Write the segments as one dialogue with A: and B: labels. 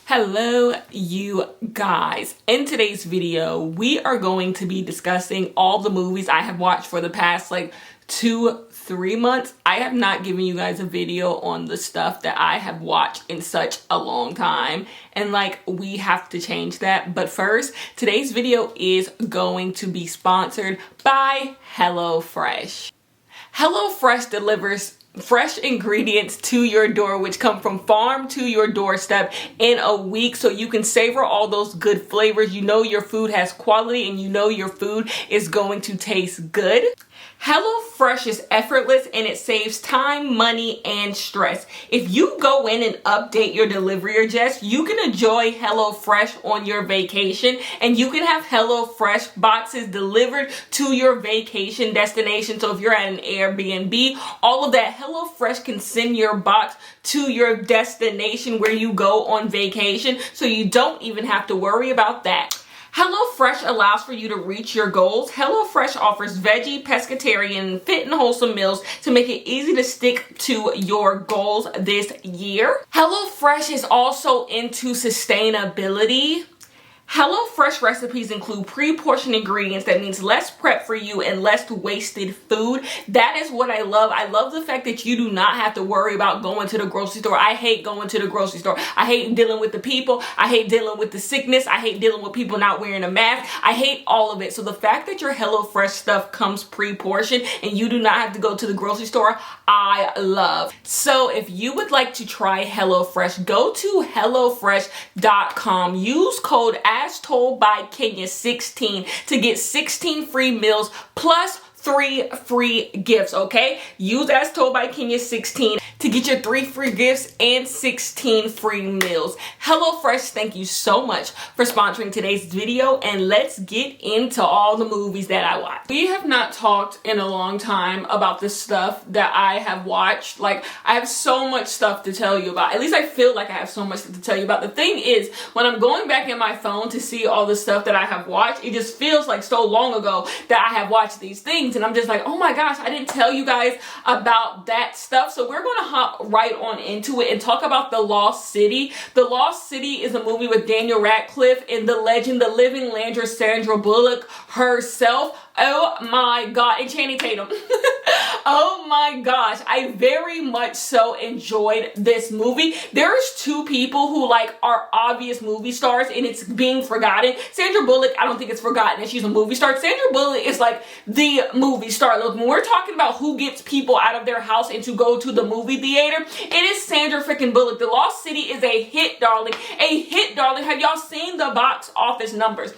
A: Hello, you guys. In today's video, we are going to be discussing all the movies I have watched for the past 2-3 months. I have not given you guys a video on the stuff that I have watched in such a long time. And we have to change that. But first, today's video is going to be sponsored by HelloFresh. HelloFresh delivers fresh ingredients to your door, which come from farm to your doorstep in a week, so you can savor all those good flavors. You know your food has quality and you know your food is going to taste good. HelloFresh is effortless and it saves time, money, and stress. If you go in and update your delivery address, you can enjoy HelloFresh on your vacation, and you can have HelloFresh boxes delivered to your vacation destination. So if you're at an Airbnb, all of that, HelloFresh can send your box to your destination where you go on vacation, so you don't even have to worry about that. HelloFresh allows for you to reach your goals. HelloFresh offers veggie, pescatarian, fit and wholesome meals to make it easy to stick to your goals this year. HelloFresh is also into sustainability. HelloFresh recipes include pre-portioned ingredients. That means less prep for you and less wasted food. That is what I love. I love the fact that you do not have to worry about going to the grocery store. I hate going to the grocery store. I hate dealing with the people. I hate dealing with the sickness. I hate dealing with people not wearing a mask. I hate all of it. So the fact that your HelloFresh stuff comes pre-portioned and you do not have to go to the grocery store, I love. So if you would like to try HelloFresh, go to HelloFresh.com. Use code As Told by Kenya 16 to get 16 free meals plus 3 free gifts, okay? Use As Told by Kenya 16 to get your 3 free gifts and 16 free meals. HelloFresh, thank you so much for sponsoring today's video, and let's get into all the movies that I watched. We have not talked in a long time about the stuff that I have watched. I have so much stuff to tell you about. At least I feel like I have so much to tell you about. The thing is, when I'm going back in my phone to see all the stuff that I have watched, it just feels like so long ago that I have watched these things. And I'm just like, oh my gosh, I didn't tell you guys about that stuff. So we're going to hop right on into it and talk about The Lost City. The Lost City is a movie with Daniel Radcliffe and the legend, the living Landra Sandra Bullock herself. Oh my God, and Channing Tatum. Oh my gosh, I very much so enjoyed this movie. There's two people who are obvious movie stars and it's being forgotten. Sandra Bullock, I don't think it's forgotten that she's a movie star. Sandra Bullock is the movie star. Look, when we're talking about who gets people out of their house and to go to the movie theater, it is Sandra freaking Bullock. The Lost City is a hit, darling. A hit, darling. Have y'all seen the box office numbers?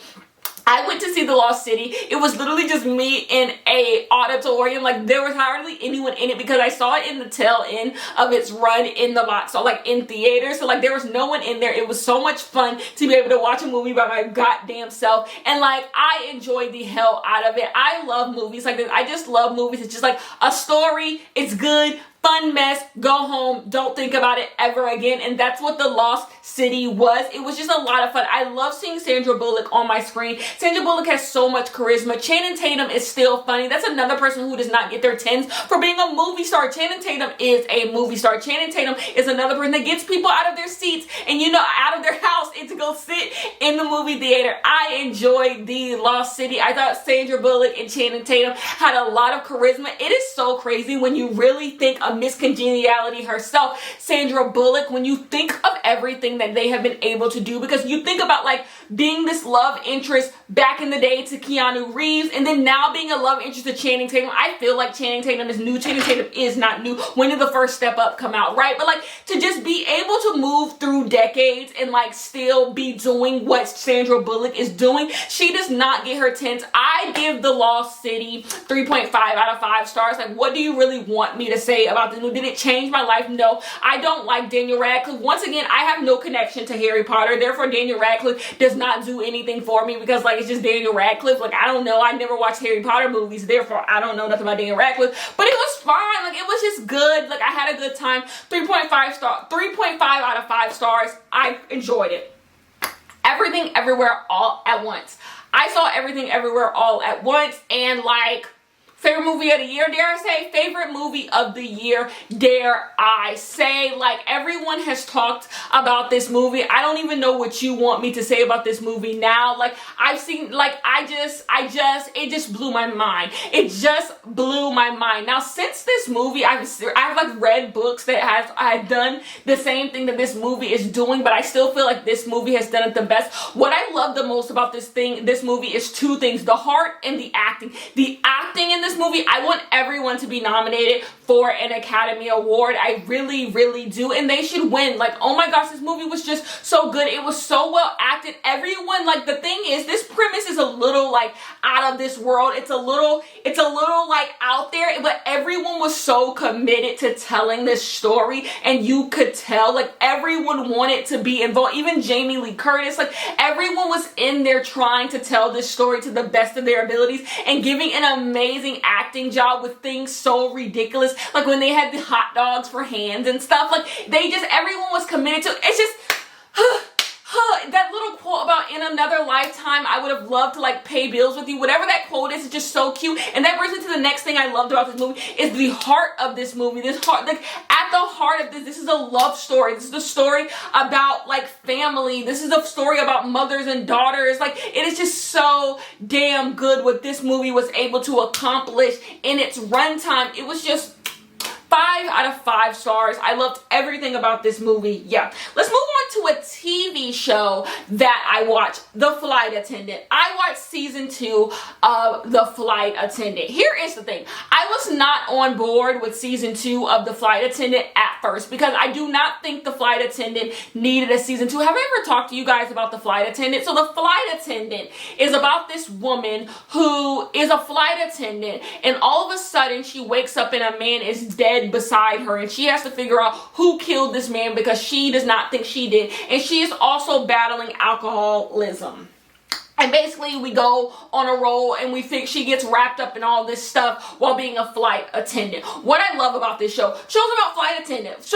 A: I went to see The Lost City. It was literally just me in a auditorium. There was hardly anyone in it because I saw it in the tail end of its run in the box, so in theaters. So there was no one in there. It was so much fun to be able to watch a movie by my goddamn self. And I enjoyed the hell out of it. I love movies like this. I just love movies. It's just a story. It's good. Fun mess, go home, don't think about it ever again. And that's what The Lost City was. It was just a lot of fun. I love seeing Sandra Bullock on my screen. Sandra Bullock has so much charisma. Channing Tatum is still funny. That's another person who does not get their tens for being a movie star. Channing Tatum is a movie star. Channing Tatum is another person that gets people out of their seats and out of their house and to go sit in the movie theater. I enjoyed The Lost City. I thought Sandra Bullock and Channing Tatum had a lot of charisma. It is so crazy when you really think Miss Congeniality herself, Sandra Bullock, when you think of everything that they have been able to do, because you think about being this love interest back in the day to Keanu Reeves, and then now being a love interest to Channing Tatum. I feel like Channing Tatum is new. Channing Tatum is not new. When did the first Step Up come out, right? But to just be able to move through decades and still be doing what Sandra Bullock is doing, she does not get her tens. I give The Lost City 3.5 out of 5 stars. What do you really want me to say about the new? Did it change my life? No. I don't like Daniel Radcliffe. Once again, I have no connection to Harry Potter. Therefore, Daniel Radcliffe does not do anything for me because it's just Daniel Radcliffe. I don't know. I never watched Harry Potter movies. Therefore, I don't know nothing about Daniel Radcliffe. But it was fine. It was just good. I had a good time. 3.5 out of 5 stars. I enjoyed it. Everything Everywhere All at Once. I saw Everything Everywhere All at Once and Favorite movie of the year, dare I say? Favorite movie of the year, dare I say? Like, everyone has talked about this movie. I don't even know what you want me to say about this movie now. Like, I've seen, like, it just blew my mind. It just blew my mind. Now, since this movie, I've like read books that have done the same thing that this movie is doing, but I still feel like this movie has done it the best. What I love the most about this movie is two things: the heart and the acting. The acting in this movie, I want everyone to be nominated for an Academy Award. I really, really do. And they should win. Like, oh my gosh, this movie was just so good. It was so well acted. Everyone, like, the thing is, this premise is a little, like, out of this world. It's a little, like, out there. But everyone was so committed to telling this story. And you could tell, like, everyone wanted to be involved. Even Jamie Lee Curtis, like, everyone was in there trying to tell this story to the best of their abilities and giving an amazing acting job with things so ridiculous, like when they had the hot dogs for hands and stuff. Like, everyone was committed to it. It's just that little quote about "in another lifetime I would have loved to, like, pay bills with you," whatever that quote is just so cute. And that brings me to the next thing I loved about this movie is the heart of this movie. This heart, like, at the heart of this is a love story. This is a story about, like, family. This is a story about mothers and daughters. Like, it is just so damn good what this movie was able to accomplish in its runtime. It was just 5 out of 5 stars. I loved everything about this movie. Yeah. Let's move on to a TV show that I watched, The Flight Attendant. I watched season 2 of The Flight Attendant. Here is the thing. I was not on board with season 2 of The Flight Attendant at first because I do not think The Flight Attendant needed a season 2. Have I ever talked to you guys about The Flight Attendant? So The Flight Attendant is about this woman who is a flight attendant, and all of a sudden she wakes up and a man is dead beside her, and she has to figure out who killed this man because she does not think she did, and she is also battling alcoholism. And basically, we go on a roll and we think she gets wrapped up in all this stuff while being a flight attendant. What I love about this show, shows about flight attendants,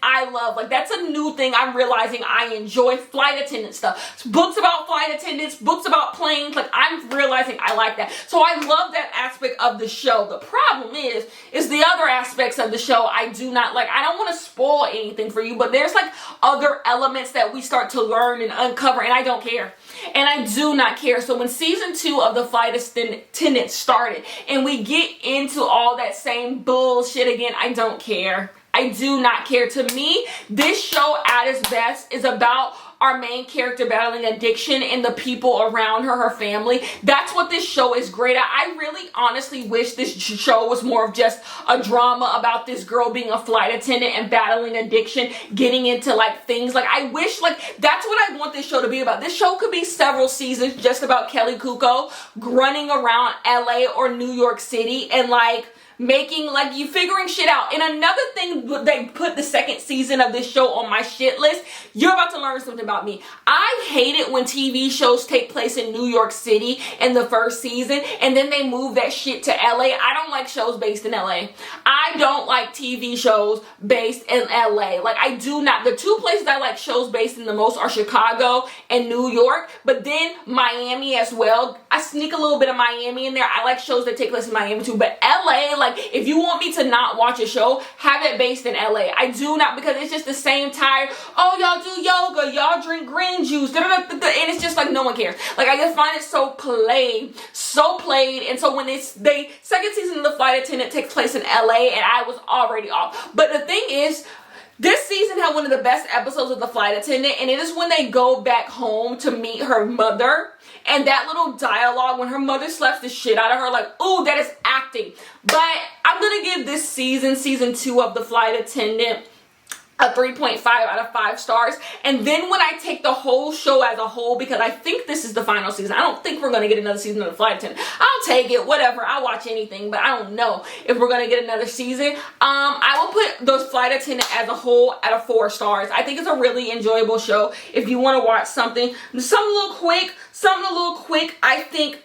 A: I love. Like, that's a new thing I'm realizing I enjoy, flight attendant stuff. Books about flight attendants, books about planes, like, I'm realizing I like that. So I love that aspect of the show. The problem is the other aspects of the show I do not like. I don't want to spoil anything for you, but there's, like, other elements that we start to learn and uncover, and I don't care. And I do not care. So when season 2 of The Flight Attendant started and we get into all that same bullshit again, I don't care. I do not care. To me, this show at its best is about our main character battling addiction and the people around her, her family. That's what this show is great at. I really honestly wish this show was more of just a drama about this girl being a flight attendant and battling addiction, getting into, like, things. Like, I wish, like, that's what I want this show to be about. This show could be several seasons just about Kelly Kuko running around LA or New York City and, like, making, like, you figuring shit out. And another thing, they put the second season of this show on my shit list. You're about to learn something about me. I hate it when TV shows take place in New York City in the first season and then they move that shit to LA. I don't like shows based in LA. I don't like TV shows based in LA. Like, I do not. The two places I like shows based in the most are Chicago and New York, but then Miami as well. I sneak a little bit of Miami in there. I like shows that take place in Miami too, but LA, like, if you want me to not watch a show, have it based in LA. I do not, because it's just the same tired, oh, y'all do yoga, y'all drink green juice, and it's just like no one cares. Like, I just find it so played. And so when they second season of The Flight Attendant takes place in LA, and I was already off. But the thing is, this season had one of the best episodes of The Flight Attendant, and it is when they go back home to meet her mother, and that little dialogue when her mother slaps the shit out of her, like, ooh, that is acting. But I'm gonna give this season 2 of The Flight Attendant, a 3.5 out of 5 stars. And then when I take the whole show as a whole, because I think this is the final season, I don't think we're going to get another season of The Flight Attendant. I'll take it, whatever. I'll watch anything, but I don't know if we're going to get another season. I will put The Flight Attendant as a whole at a 4 stars. I think it's a really enjoyable show. If you want to watch something a little quick, I think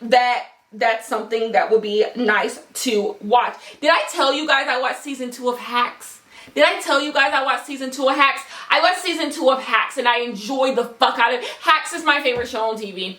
A: that's something that would be nice to watch. Did I tell you guys I watched season 2 of Hacks? Did I tell you guys I watched season 2 of Hacks? I watched season 2 of Hacks and I enjoyed the fuck out of it. Hacks is my favorite show on TV.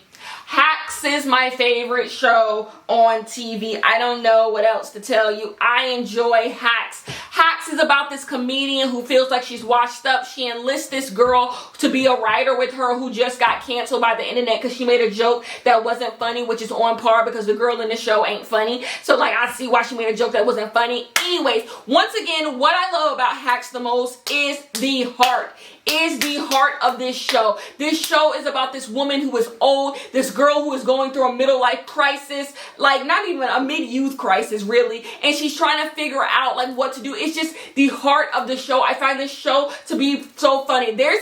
A: Hacks is my favorite show on TV. I don't know what else to tell you. I enjoy Hacks. Hacks is about this comedian who feels like she's washed up. She enlists this girl to be a writer with her who just got canceled by the internet because she made a joke that wasn't funny, which is on par because the girl in the show ain't funny. So like, I see why she made a joke that wasn't funny. Anyways, once again, what I love about Hacks the most is the heart. Of this show. This show is about this woman who is old, this girl who is going through a middle life crisis, like not even a mid-youth crisis really, and she's trying to figure out like what to do. It's just the heart of the show. I find this show to be so funny. There's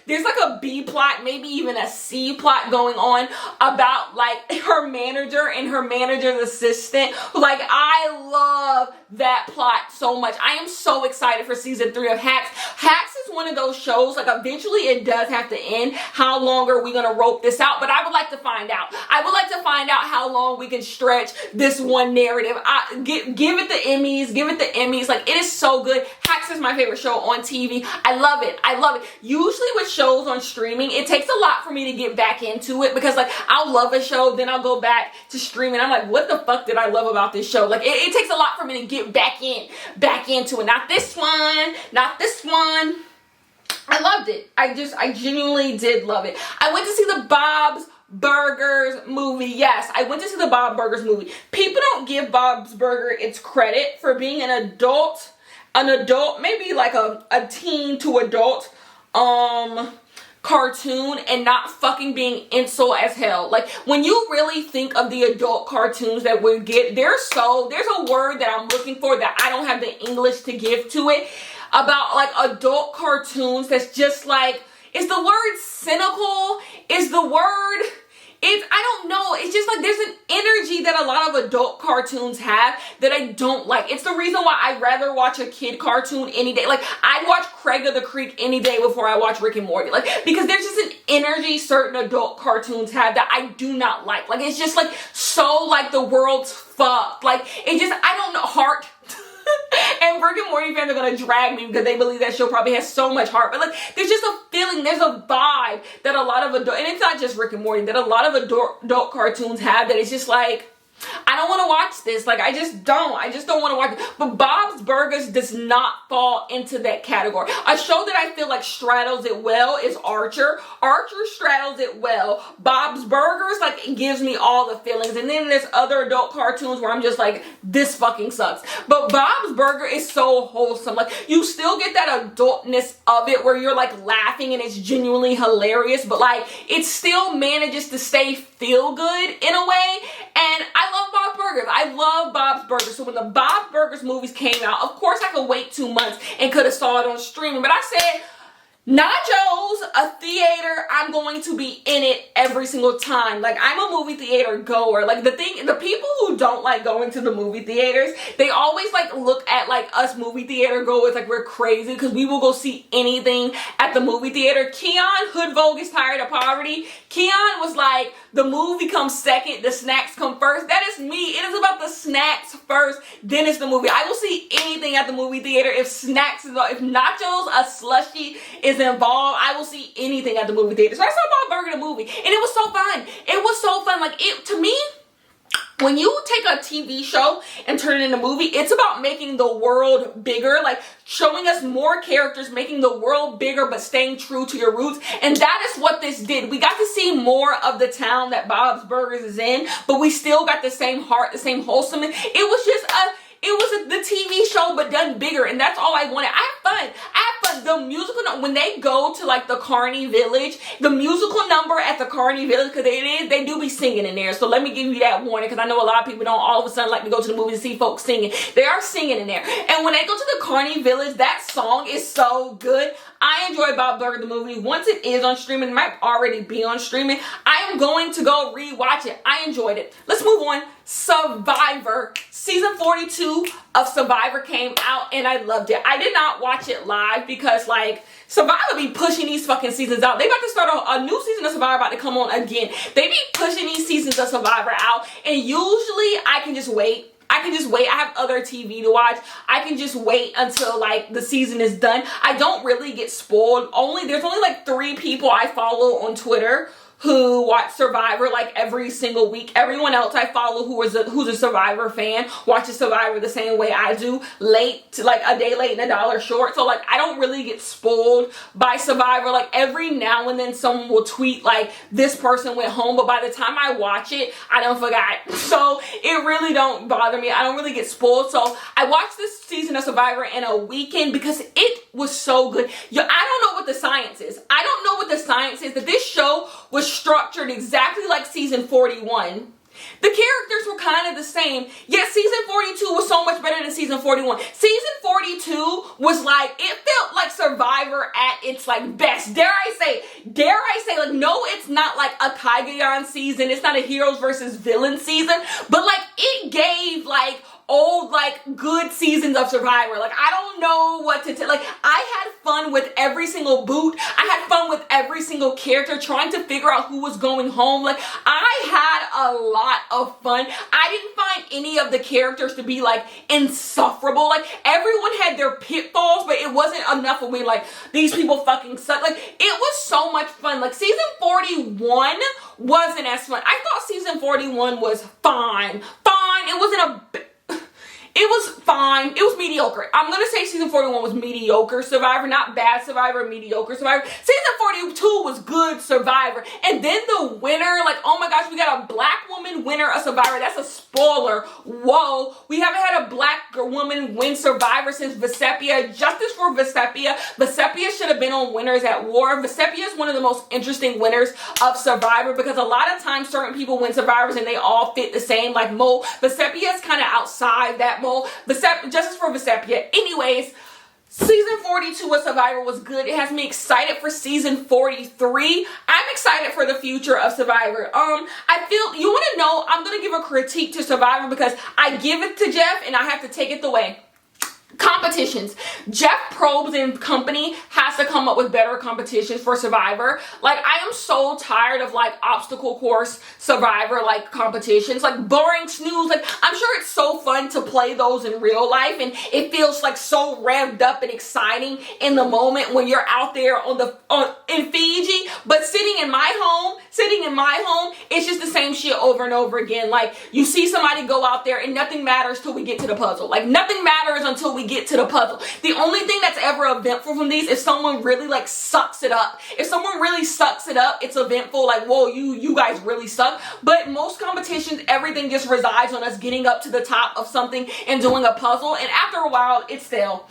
A: like a B plot, maybe even a C plot going on about like her manager and her manager's assistant. Like, I love that plot so much. I am so excited for season 3 of Hacks. Hacks is one of those shows, like eventually it does have to end. How long are we gonna rope this out? But I would like to find out. I would like to find out how long we can stretch this one narrative. Give it the Emmys. Give it the Emmys. Like, it is so good. Hacks is my favorite show on TV. I love it. I love it. Usually with shows on streaming, it takes a lot for me to get back into it because like I'll love a show, then I'll go back to streaming. I'm like, what the fuck did I love about this show? Like, it takes a lot for me to get back into it. Not this one. Not this one. I loved it. I genuinely did love it. I went to see the Bob's Burgers movie. Yes, I went to see the Bob's Burgers movie. People don't give Bob's Burger its credit for being an adult, maybe like a teen to adult cartoon and not fucking being incel as hell. Like, when you really think of the adult cartoons that we get, there's a word that I'm looking for that I don't have the English to give to it, about like adult cartoons that's just like, is the word cynical? Is the word, I don't know. It's just like there's an energy that a lot of adult cartoons have that I don't like. It's the reason why I'd rather watch a kid cartoon any day. Like, I'd watch Craig of the Creek any day before I watch Rick and Morty. Like, because there's just an energy certain adult cartoons have that I do not like. Like, it's just like so like the world's fucked. Like, it just, I don't know, heart. And Rick and Morty fans are gonna drag me because they believe that show probably has so much heart. But like, there's just a feeling, there's a vibe that a lot of adult, and it's not just Rick and Morty, that a lot of adult cartoons have that it's just like, I don't want to watch this. Like, I just don't want to watch it. But Bob's Burgers does not fall into that category. A show that I feel like straddles it well is Archer. Archer straddles it well. Bob's Burgers, like, it gives me all the feelings. And then there's other adult cartoons where I'm just like, this fucking sucks. But Bob's Burger is so wholesome. Like, you still get that adultness of it where you're like laughing and it's genuinely hilarious, but like, it still manages to stay feel good in a way. And I love Bob's Burgers. I love Bob's Burgers. So when the Bob's Burgers movies came out, of course I could wait 2 months and could have saw it on streaming. But I said, nachos, a theater, I'm going to be in it every single time. Like, I'm a movie theater goer. Like, the people who don't like going to the movie theaters, they always like look at like us movie theater goers like we're crazy because we will go see anything at the movie theater. Keon, Hood Vogue is Tired of Poverty. Keon was like, the movie comes second, the snacks come first. That is me. It is about the snacks first, then it's the movie. I will see anything at the movie theater if snacks is, if nachos, a slushie is involved. I will see anything at the movie theater. So I saw Bob Burger the movie, and it was so fun. It was so fun. Like, it, to me, when you take a TV show and turn it into a movie, it's about making the world bigger, like showing us more characters, making the world bigger, but staying true to your roots. And that is what this did. We got to see more of the town that Bob's Burgers is in, but we still got the same heart, the same wholesomeness. It was just the TV show, but done bigger, and that's all I wanted. I had fun. The musical, when they go to like the Carney Village, the musical number at the Carney Village, because they do be singing in there. So let me give you that warning, because I know a lot of people don't all of a sudden like to go to the movies to see folks singing. They are singing in there. And when they go to the Carney Village, that song is so good. I enjoy Bob Burger the movie. Once it is on streaming, it might already be on streaming, I am going to go rewatch it. I enjoyed it. Let's move on. Survivor. Season 42 of Survivor came out and I loved it. I did not watch it live because like Survivor be pushing these fucking seasons out. They about to start a new season of Survivor about to come on again. They be pushing these seasons of Survivor out, and usually I can just wait. I have other TV to watch. I can just wait until like the season is done. I don't really get spoiled. There's only like 3 people I follow on Twitter who watch Survivor like every single week. Everyone else I follow who's a Survivor fan watches Survivor the same way I do, late, like a day late and a dollar short. So like I don't really get spoiled by Survivor. Like every now and then someone will tweet like this person went home, but by the time I watch it, I don't forgot. So it really don't bother me. I don't really get spoiled. So I watched this season of Survivor in a weekend because it was so good. I don't know what the science is. I don't know what the science is that this show was structured exactly like season 41. The characters were kind of the same, yet season 42 was so much better than season 41. Season 42 was like, it felt like Survivor at its like best. Dare I say, like, no, it's not like a Kaigayon season. It's not a heroes versus villains season, but like it gave like old like good seasons of Survivor. Like I don't know what to tell. Like I had fun with every single boot. I had fun with every single character trying to figure out who was going home. Like I had a lot of fun. I didn't find any of the characters to be like insufferable. Like everyone had their pitfalls, but it wasn't enough of me like these people fucking suck. Like it was so much fun. Like season 41 wasn't as fun. I thought season 41 was fine. It wasn't it was fine. It was mediocre. I'm going to say season 41 was mediocre Survivor, not bad Survivor, mediocre Survivor. Season 42 was good Survivor. And then the winner, like, oh my gosh, we got a black woman winner of Survivor. That's a spoiler. Whoa. We haven't had a black woman win Survivor since Vecepia. Justice for Vecepia. Vecepia should have been on Winners at War. Vecepia is one of the most interesting winners of Survivor because a lot of times certain people win Survivors and they all fit the same. Like Mo, Vecepia is kind of outside that mold. Justice for Vecepia. Anyways, season 42 of Survivor was good. It has me excited for season 43. I'm excited for the future of Survivor. I feel, you want to know, I'm going to give a critique to Survivor because I give it to Jeff and I have to take it away. Competitions. Jeff Probst and company has to come up with better competitions for Survivor. Like, I am so tired of, like, obstacle course Survivor, like, competitions. Like, boring snooze. Like, I'm sure it's so fun to play those in real life, and it feels, like, so revved up and exciting in the moment when you're out there in Fiji. But sitting in my home, it's just the same shit over and over again. Like, you see somebody go out there, and nothing matters till we get to the puzzle. Like, nothing matters until we get to the puzzle. The only thing that's ever eventful from these is someone really like sucks it up. If someone really sucks it up, it's eventful. Like, whoa, you guys really suck. But most competitions, everything just resides on us getting up to the top of something and doing a puzzle. And after a while, it's stale.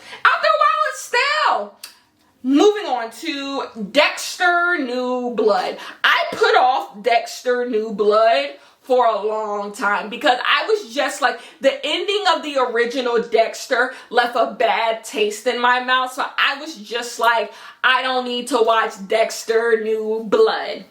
A: Moving on to Dexter New Blood. I put off Dexter New Blood for a long time because I was just like, the ending of the original Dexter left a bad taste in my mouth. So I was just like, I don't need to watch Dexter New Blood.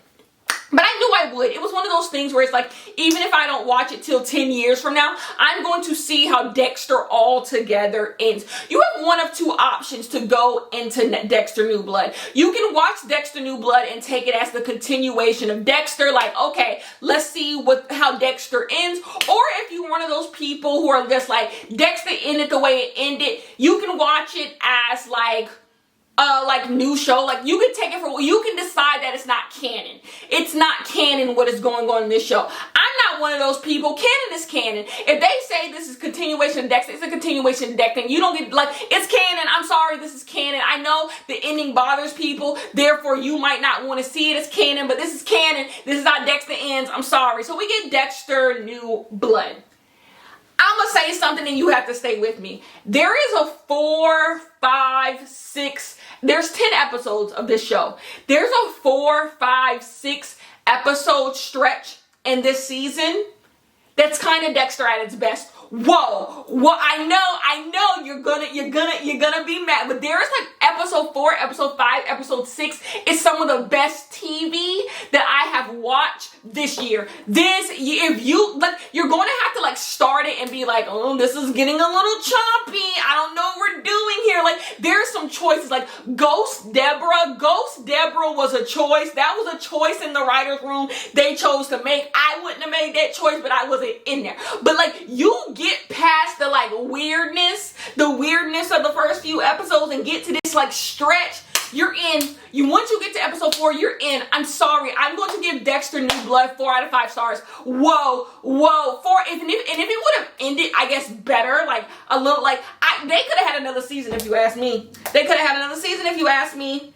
A: But I knew I would. It was one of those things where it's like, even if I don't watch it till 10 years from now, I'm going to see how Dexter altogether ends. You have one of two options to go into Dexter New Blood. You can watch Dexter New Blood and take it as the continuation of Dexter. Like, okay, let's see how Dexter ends. Or if you're one of those people who are just like, Dexter ended the way it ended, you can watch it as like new show. Like, you can take it for, you can decide that it's not canon. It's not canon what is going on in this show. I'm not one of those people. Canon is canon. If they say this is continuation of Dexter, it's a continuation of Dexter. You don't get, like, it's canon. I'm sorry, this is canon. I know the ending bothers people, therefore you might not want to see it as canon, but this is canon. This is how Dexter ends. I'm sorry. So we get Dexter New Blood. I'm going to say something and you have to stay with me. There is a 4, 5, 6, there's 10 episodes of this show. There's a 4, 5, 6 episode stretch in this season that's kind of Dexter at its best. Whoa, well, I know you're gonna be mad, but there's like episode 4, episode 5, episode 6 is some of the best TV that I have watched this year. If you like, you're going to have to like start it and be like, oh, this is getting a little choppy. I don't know what we're doing here. Like, there's some choices, like Ghost Deborah was a choice. That was a choice in the writer's room they chose to make. I wouldn't have made that choice, but I wasn't in there. But like, you get past the weirdness of the first few episodes and get to this like stretch. You're in. Once you get to episode 4, you're in. I'm sorry. I'm going to give Dexter New Blood 4 out of 5 stars. Whoa, 4. And if it would have ended, I guess, better, like a little, like they could have had another season if you ask me. They could have had another season if you ask me.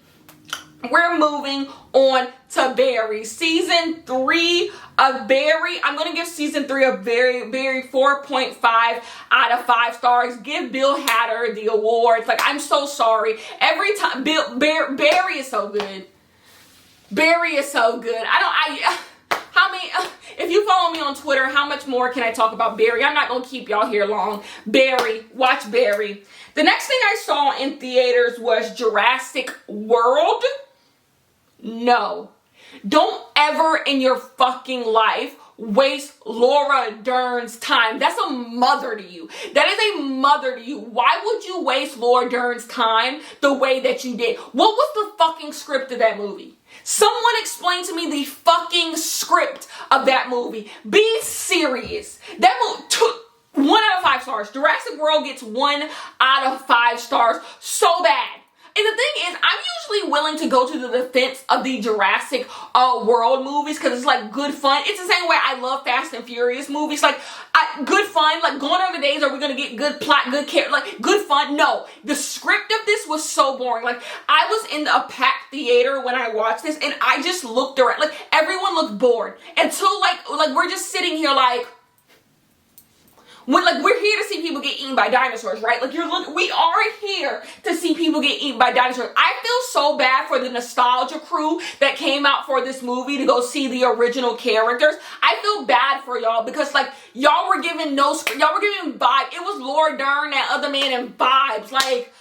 A: We're moving on to Barry. Season 3 of Barry. I'm going to give season 3 of Barry 4.5 out of 5 stars. Give Bill Hader the awards. Like, I'm so sorry. Every time, Barry is so good. Barry is so good. How many, if you follow me on Twitter, how much more can I talk about Barry? I'm not going to keep y'all here long. Barry. Watch Barry. The next thing I saw in theaters was Jurassic World. No. Don't ever in your fucking life waste Laura Dern's time. That's a mother to you. That is a mother to you. Why would you waste Laura Dern's time the way that you did? What was the fucking script of that movie? Someone explain to me the fucking script of that movie. Be serious. That movie took 1 out of 5 stars. Jurassic World gets 1 out of 5 stars. So bad. And the thing is, I'm usually willing to go to the defense of the Jurassic World movies because it's like good fun. It's the same way I love Fast and Furious movies. Like, good fun. Like, gone are the days are we going to get good plot, good care, like good fun. No, the script of this was so boring. Like, I was in a packed theater when I watched this and I just looked around. Like, everyone looked bored. Until like we're just sitting here like, we're here to see people get eaten by dinosaurs, right? Like, we are here to see people get eaten by dinosaurs. I feel so bad for the nostalgia crew that came out for this movie to go see the original characters. I feel bad for y'all because, like, y'all were giving vibe. It was Laura Dern, that other man, and vibes. Like,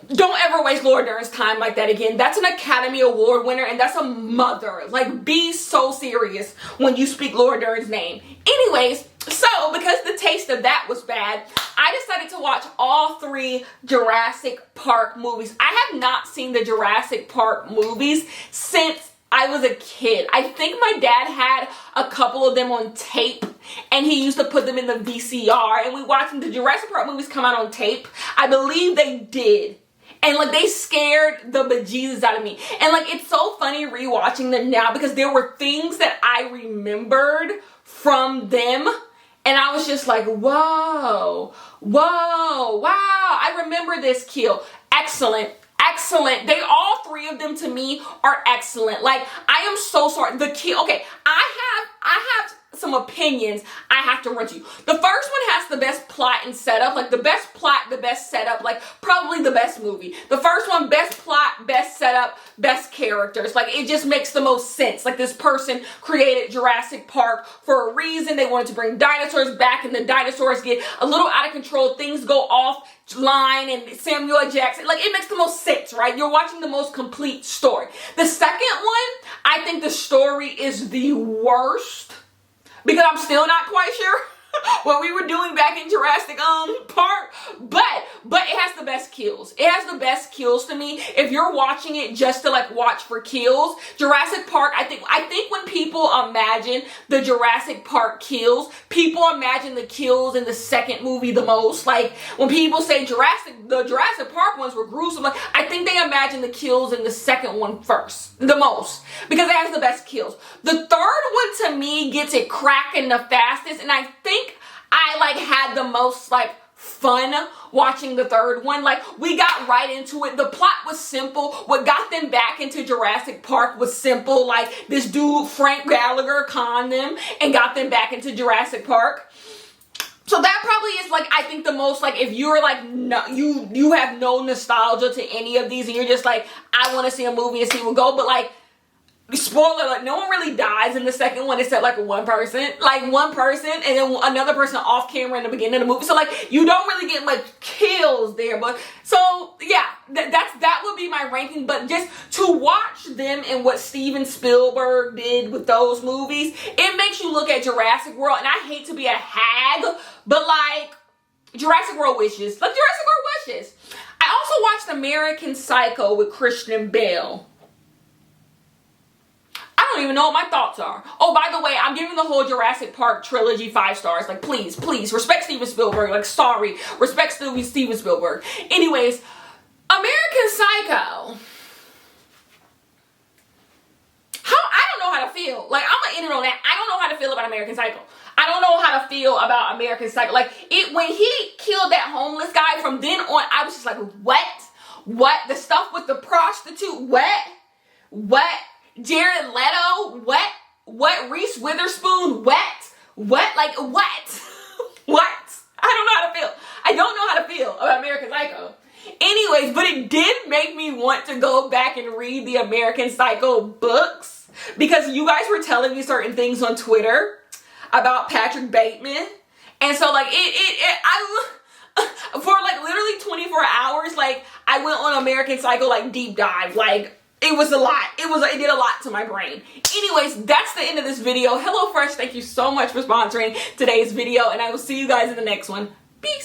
A: don't ever waste Laura Dern's time like that again. That's an Academy Award winner, and that's a mother. Like, be so serious when you speak Laura Dern's name. Anyways, so because the taste of that was bad, I decided to watch all 3 Jurassic Park movies. I have not seen the Jurassic Park movies since I was a kid. I think my dad had a couple of them on tape and he used to put them in the VCR and we watched the Jurassic Park movies come out on tape. I believe they did. And like, they scared the bejesus out of me. And like, it's so funny rewatching them now because there were things that I remembered from them. And I was just like, whoa, wow. I remember this kill. Excellent. All 3 of them to me are excellent. Like, I am so sorry. The kill. Okay, I have some opinions I have to run to you. The first one has the best plot and setup, like the best plot, the best setup, like probably the best movie. The first one, best plot, best setup, best characters. Like, it just makes the most sense. Like, this person created Jurassic Park for a reason. They wanted to bring dinosaurs back and the dinosaurs get a little out of control. Things go off line and Samuel Jackson. Like, it makes the most sense, right? You're watching the most complete story. The second one, I think the story is the worst. Because I'm still not quite sure what we were doing back in Jurassic Park. But it has the best kills. It has the best kills to me. If you're watching it just to like watch for kills, Jurassic Park, I think when people imagine the Jurassic Park kills, people imagine the kills in the second movie the most. Like, when people say the Jurassic Park ones were gruesome, like, I think they imagine the kills in the second one first, the most, because it has the best kills. The third one to me gets it cracking the fastest, and I think I like had the most like fun watching the third one. Like, we got right into it. The plot was simple. What got them back into Jurassic Park was simple. Like, this dude Frank Gallagher conned them and got them back into Jurassic Park. So that probably is like, I think the most, like, if you're like, no, you have no nostalgia to any of these and you're just like, I want to see a movie and see what go, but like, spoiler, like, no one really dies in the second one except like one person, and then another person off camera in the beginning of the movie. So like, you don't really get much kills there. But so yeah, that would be my ranking. But just to watch them and what Steven Spielberg did with those movies, it makes you look at Jurassic World. And I hate to be a hag, but like, Jurassic World wishes. Like, Jurassic World wishes. I also watched American Psycho with Christian Bale. I don't even know what my thoughts are. Oh, by the way, I'm giving the whole Jurassic Park trilogy 5 stars. Like, please, respect Steven Spielberg. Like, sorry. Respect Steven Spielberg. Anyways, American Psycho. feel. Like, I'm gonna end it on that. I don't know how to feel about American Psycho. I don't know how to feel about American Psycho. Like, when he killed that homeless guy, from then on, I was just like, what? What? The stuff with the prostitute, what? What? Jared Leto, what? What? Reese Witherspoon, what? What? Like, what? What? I don't know how to feel. I don't know how to feel about American Psycho. Anyways, but it did make me want to go back and read the American Psycho books, because you guys were telling me certain things on Twitter about Patrick Bateman. And so, like, for like literally 24 hours, like, I went on American Psycho, like, deep dive. Like, it was a lot. It did a lot to my brain. Anyways, that's the end of this video. HelloFresh, thank you so much for sponsoring today's video, and I will see you guys in the next one.